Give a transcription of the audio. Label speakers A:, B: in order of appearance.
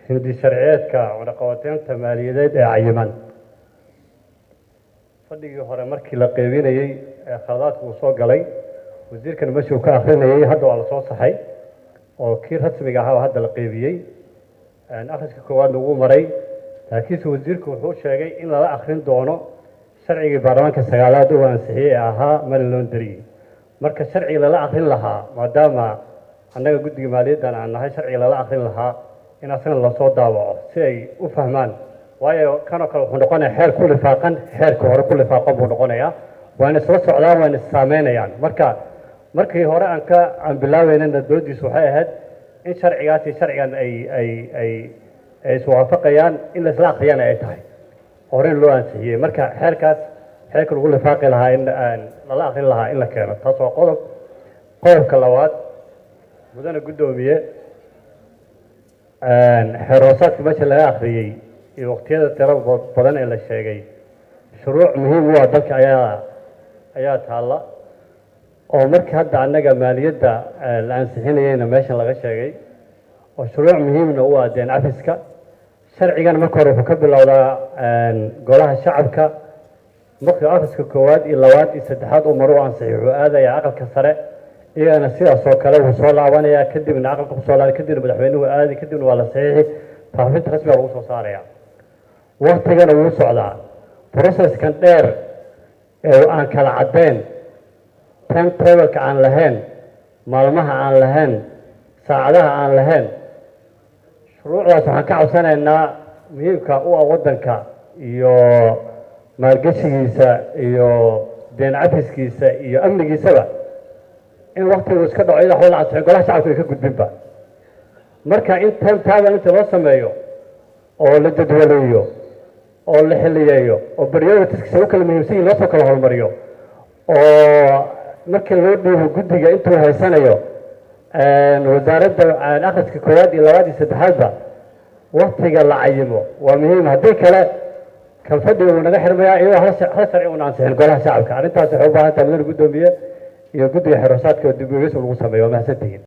A: hindi sharciyeedka wadaqabateynta maaliyadeed ee cayiman fadhigii hore markii la qeybinayay ee khaladaadku uu soo galay wasiirkan meeshuu ka akhrinayay hadda waa la soo saxay oo kii rasmiga ahaa hadda la qeybiyey akhriska koowaad lagu maray laakiinse wasiirku wuxuu sheegay in lala akhrin doono sharcigii baarlamaanka sagaalaad uu ansixiyey ee ahaa money laundry marka sharciga lala akhrin lahaa maadaama annaga guddiga maaliyaddan aan nahay sharciga lala akhrin lahaa in asna la soo daawaco si ay u fahmaan waayo kanoo kale wuxuu noqonayaa xeer ku lifaaqan xeerka hore ku lifaaqan buu noqonayaa waana isla socdaan waana isaameynayaan markii hore aan bilaabeynana doodiisu waxay ahayd in sharcigaasi sharcigan ay iswaafaqayaan in la isla akhriyana ay tahay hore loo ansixiyey marka xeerka lagu lifaaqi lahaa in lala akhrin lahaa in la keeno taas waa qodobka labaad mudane guddoomiye xeeroosaadka meesha laga akhriyey iyo waqtiyada tiro badan ee la sheegay shuruuc muhiim u ah dalka ayaa taalla oo markii hadda annaga maaliyadda la ansixinayeyna meeshan laga sheegay oo shuruuc muhiimna u ah deen cafiska sharcigana marka hore wuxuu ka bilowdaa golaha shacabka markii akhriska koowaad iyo labaad iyo saddexaad uu mar u ansixi wuxuu aadayaa aqalka sare iyagana sidaas oo kale wuu soo laabanayaa kadibna aqalka kusoo laabay kadibna madaxweynuhu aadi kadibna waa la saxiixi faafinta rasmiga lagu soo saaraya waktigana wuu socdaa processkan dheer ee aan kala caddeyn timetableka aan lahayn maalmaha aan lahayn saacadaha aan lahayn shuruucdaas waxaan ka codsanaynaa muhiimka u ah waddanka iyo maalgeshigiisa iyo deen cafiskiisa iyo amnigiisaba in waktigu iska dhaco iyada waxba la ansixin golaha shacabka ay ka gudbinba marka in timetable inta loo sameeyo oo la jadwaleeyo oo la xiliyeeyo oo prioritieskisa u kala muhiimsan yihin loo soo kala horumariyo oo markii loo dhiibo guddiga intuu haysanayo wasaaradda akhriska koowaad iyo labaad iyo saddexaadba waktiga la cayimo waa muhiim haddii kale kan fadhiga uu naga xirmayaa iyadoo hal sharci uuna ansixin golaha shacabka arrintaas waxay u baahan tahay mudane guddoomiye iyo guddiga xeroosaadka oo dib u eegis lagu sameeyo waa mahadsantihiin